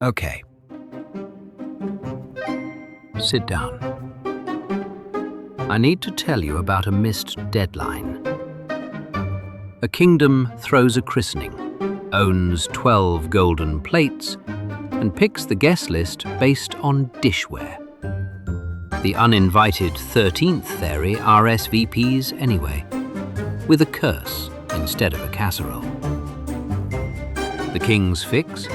Okay. Sit down. I need to tell you about a missed deadline. A kingdom throws a christening, owns 12 golden plates, and picks the guest list based on dishware. The uninvited 13th fairy RSVPs anyway, with a curse instead of a casserole. The king's fix?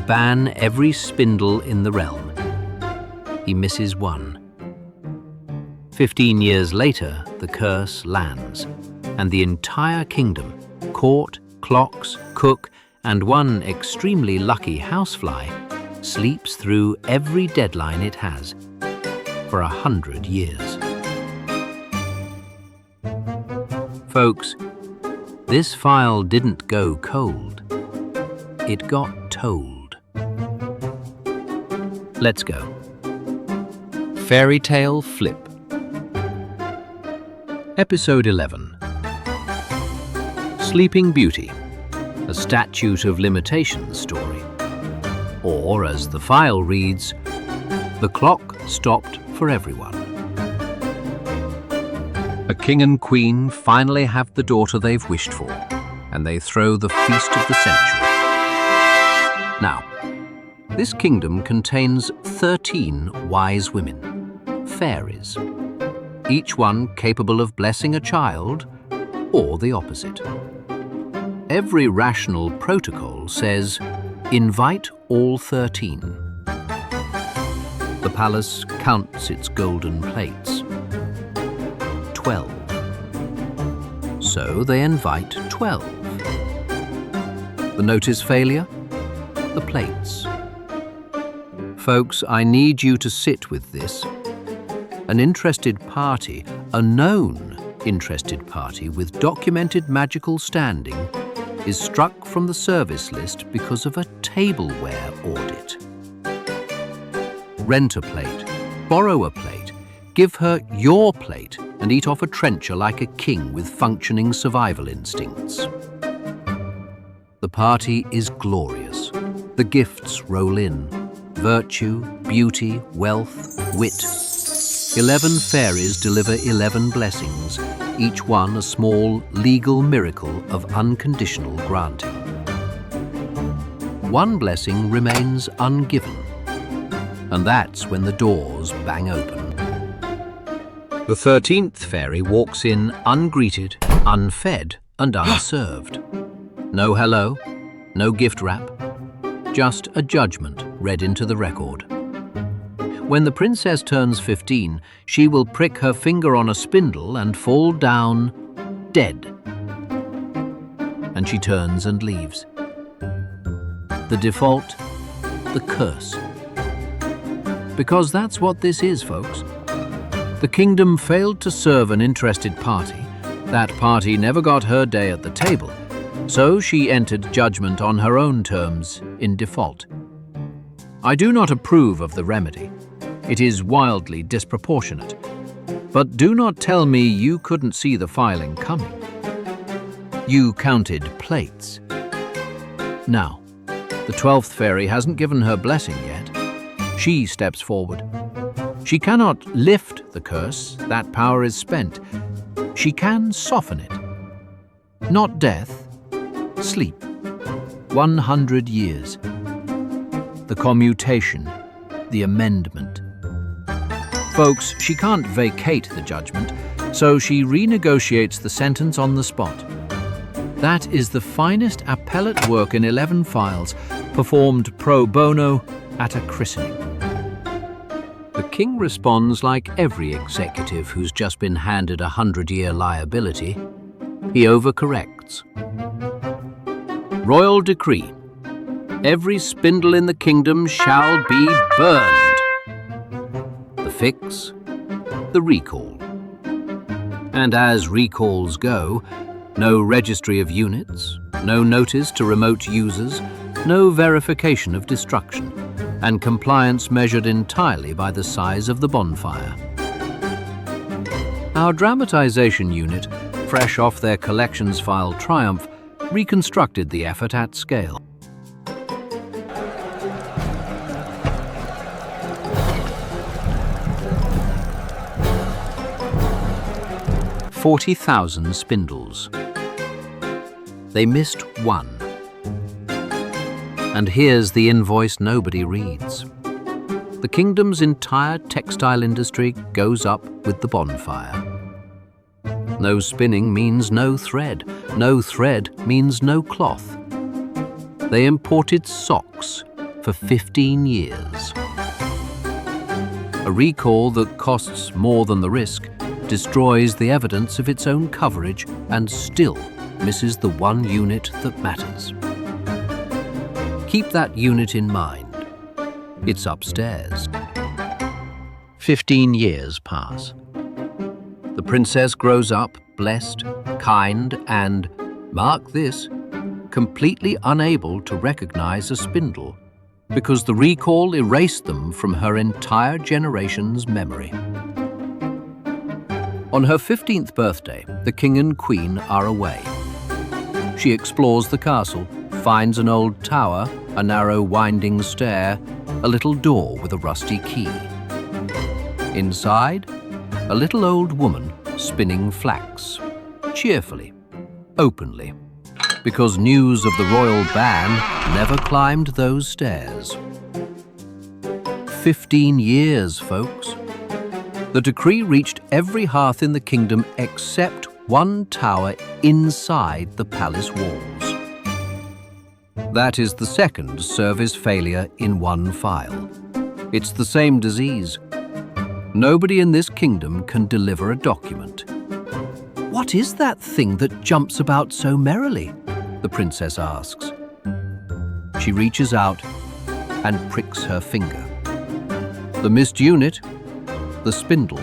Ban every spindle in the realm. He misses one. 15 years later, the curse lands, and the entire kingdom, court, clocks, cook, and one extremely lucky housefly, sleeps through every deadline it has for 100 years. Folks, this file didn't go cold. It got told. Let's go. Fairy Tale Flip. Episode 11. Sleeping Beauty, a Statute of Limitations story. Or, as the file reads, the clock stopped for everyone. A king and queen finally have the daughter they've wished for, and they throw the feast of the century. Now, this kingdom contains 13 wise women, fairies, each one capable of blessing a child or the opposite. Every rational protocol says, invite all 13. The palace counts its golden plates. 12. So they invite 12. The notice failure? The plates. Folks, I need you to sit with this. An interested party, a known interested party with documented magical standing, is struck from the service list because of a tableware audit. Rent a plate, borrow a plate, give her your plate, and eat off a trencher like a king with functioning survival instincts. The party is glorious. The gifts roll in. Virtue, beauty, wealth, wit. 11 fairies deliver 11 blessings, each one a small legal miracle of unconditional granting. One blessing remains ungiven, and that's when the doors bang open. The 13th fairy walks in ungreeted, unfed, and unserved. No hello, no gift wrap, just a judgment read into the record. When the princess turns 15, she will prick her finger on a spindle and fall down dead. And she turns and leaves. The default, the curse. Because that's what this is, folks. The kingdom failed to serve an interested party. That party never got her day at the table, so she entered judgment on her own terms in default. I do not approve of the remedy. It is wildly disproportionate. But do not tell me you couldn't see the filing coming. You counted plates. Now, the 12th fairy hasn't given her blessing yet. She steps forward. She cannot lift the curse, that power is spent. She can soften it. Not death, sleep. 100 years. The commutation, the amendment. Folks, she can't vacate the judgment, so she renegotiates the sentence on the spot. That is the finest appellate work in 11 files, performed pro bono at a christening. The king responds like every executive who's just been handed a 100-year liability. He overcorrects. Royal decree. Every spindle in the kingdom shall be burned. The fix, the recall. And as recalls go, no registry of units, no notice to remote users, no verification of destruction, and compliance measured entirely by the size of the bonfire. Our dramatization unit, fresh off their collections file triumph, reconstructed the effort at scale. 40,000 spindles. They missed one. And here's the invoice nobody reads. The kingdom's entire textile industry goes up with the bonfire. No spinning means no thread. No thread means no cloth. They imported socks for 15 years. A recall that costs more than the risk destroys the evidence of its own coverage and still misses the one unit that matters. Keep that unit in mind. It's upstairs. 15 years pass. The princess grows up, blessed, kind, and, mark this, completely unable to recognize a spindle because the recall erased them from her entire generation's memory. On her 15th birthday, the king and queen are away. She explores the castle, finds an old tower, a narrow winding stair, a little door with a rusty key. Inside, a little old woman spinning flax, cheerfully, openly, because news of the royal ban never climbed those stairs. 15 years, folks. The decree reached every hearth in the kingdom except one tower inside the palace walls. That is the second service failure in one file. It's the same disease. Nobody in this kingdom can deliver a document. What is that thing that jumps about so merrily? The princess asks. She reaches out and pricks her finger. The missed unit, the spindle.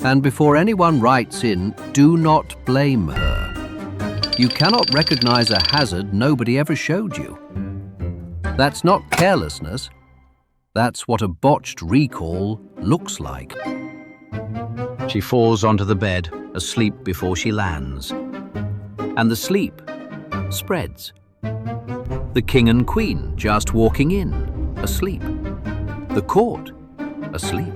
And before anyone writes in, do not blame her. You cannot recognize a hazard nobody ever showed you. That's not carelessness. That's what a botched recall looks like. She falls onto the bed, asleep before she lands. And the sleep spreads. The king and queen just walking in, asleep. The court, asleep.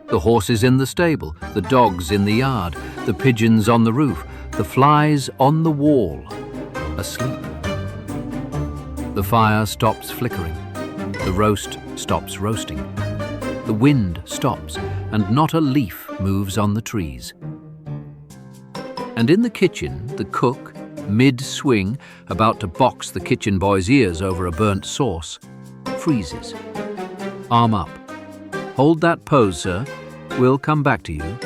The horses in the stable, the dogs in the yard, the pigeons on the roof, the flies on the wall, asleep. The fire stops flickering. The roast stops roasting. The wind stops, and not a leaf moves on the trees. And in the kitchen, the cook, mid-swing, about to box the kitchen boy's ears over a burnt sauce, freezes. Arm up. Hold that pose, sir. We'll come back to you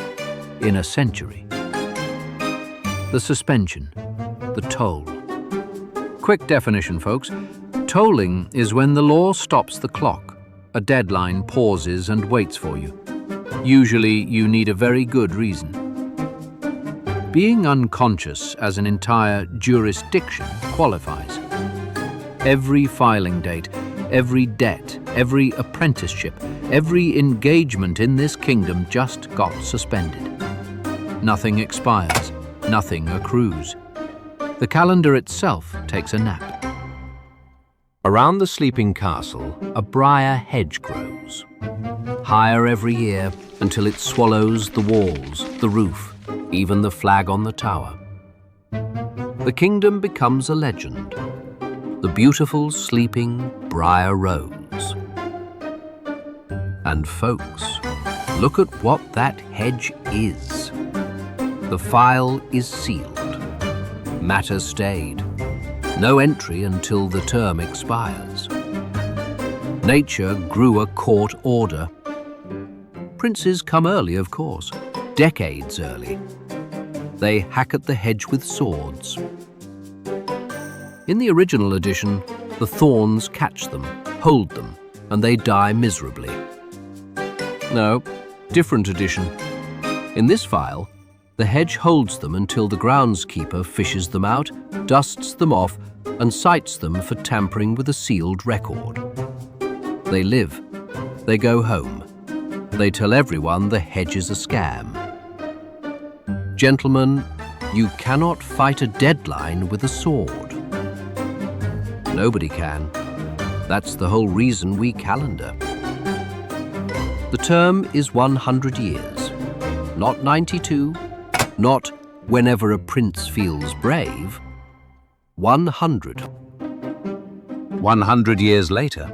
in a century. The suspension, the toll. Quick definition, folks. Tolling is when the law stops the clock. A deadline pauses and waits for you. Usually you need a very good reason. Being unconscious as an entire jurisdiction qualifies. Every filing date, every debt, every apprenticeship, every engagement in this kingdom just got suspended. Nothing expires, nothing accrues. The calendar itself takes a nap. Around the sleeping castle, a briar hedge grows. Higher every year until it swallows the walls, the roof, even the flag on the tower. The kingdom becomes a legend. The beautiful sleeping briar rose. And folks, look at what that hedge is. The file is sealed. Matter stayed. No entry until the term expires. Nature grew a court order. Princes come early, of course, decades early. They hack at the hedge with swords. In the original edition, the thorns catch them, hold them, and they die miserably. No, different edition. In this file, the hedge holds them until the groundskeeper fishes them out, dusts them off, and cites them for tampering with a sealed record. They live. They go home. They tell everyone the hedge is a scam. Gentlemen, you cannot fight a deadline with a sword. Nobody can. That's the whole reason we calendar. The term is 100 years. Not 92, Not whenever a prince feels brave. 100. 100 years later,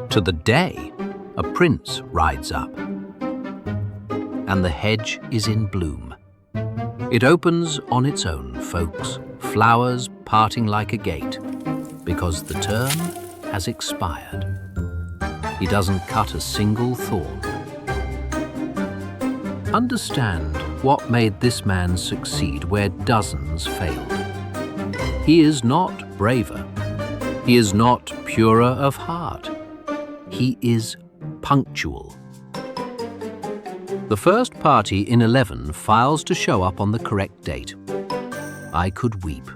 to the day, a prince rides up. And the hedge is in bloom. It opens on its own, folks, flowers parting like a gate, because the term has expired. He doesn't cut a single thorn. Understand what made this man succeed where dozens failed. He is not braver. He is not purer of heart. He is punctual. The first party in 11 files to show up on the correct date. I could weep.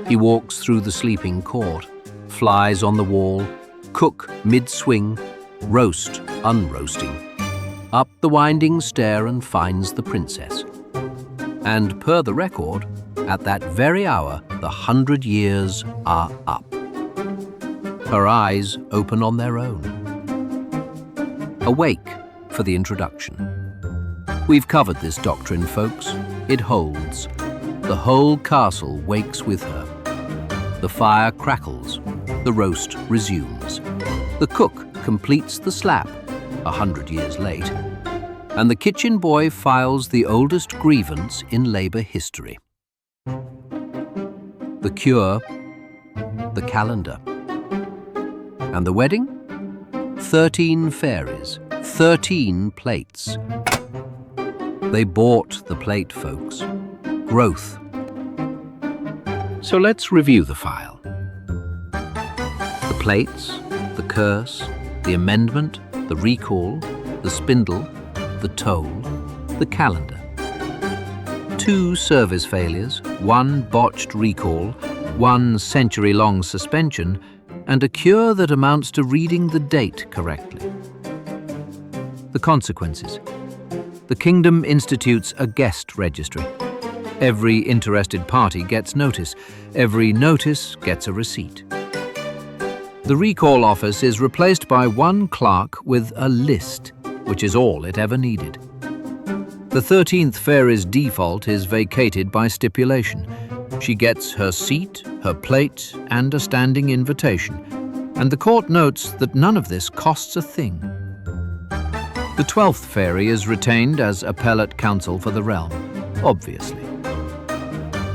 He walks through the sleeping court, flies on the wall, cook mid-swing, roast unroasting, up the winding stair and finds the princess. And per the record, at that very hour, the 100 years are up. Her eyes open on their own. Awake for the introduction. We've covered this doctrine, folks. It holds. The whole castle wakes with her. The fire crackles. The roast resumes. The cook completes the slap, 100 years late. And the kitchen boy files the oldest grievance in labor history. The cure, the calendar. And the wedding? 13 fairies, 13 plates. They bought the plate, folks. Growth. So let's review the file. The plates, the curse, the amendment, the recall, the spindle, the toll, the calendar. 2 service failures, 1 botched recall, 1 century-long suspension, and a cure that amounts to reading the date correctly. The consequences. The kingdom institutes a guest registry. Every interested party gets notice. Every notice gets a receipt. The recall office is replaced by 1 clerk with a list, which is all it ever needed. The 13th fairy's default is vacated by stipulation. She gets her seat, her plate, and a standing invitation, and the court notes that none of this costs a thing. The 12th fairy is retained as appellate counsel for the realm, obviously.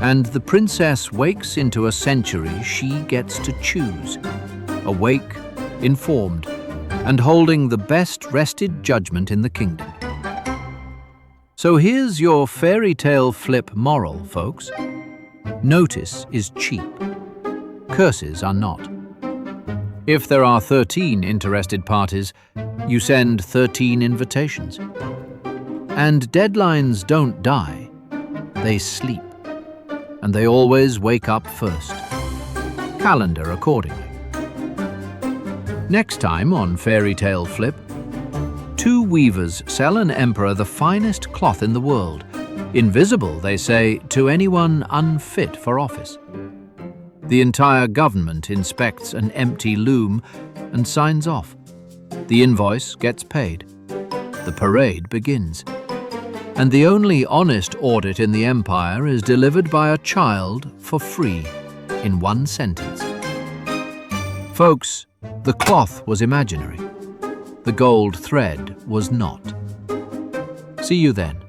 And the princess wakes into a century she gets to choose, awake, informed, and holding the best rested judgment in the kingdom. So here's your fairy tale flip moral, folks. Notice is cheap. Curses are not. If there are 13 interested parties, you send 13 invitations. And deadlines don't die, they sleep. And they always wake up first. Calendar accordingly. Next time on Fairy Tale Flip, 2 weavers sell an emperor the finest cloth in the world. Invisible, they say, to anyone unfit for office. The entire government inspects an empty loom and signs off. The invoice gets paid. The parade begins. And the only honest audit in the empire is delivered by a child for free, in 1 sentence. Folks, the cloth was imaginary. The gold thread was not. See you then.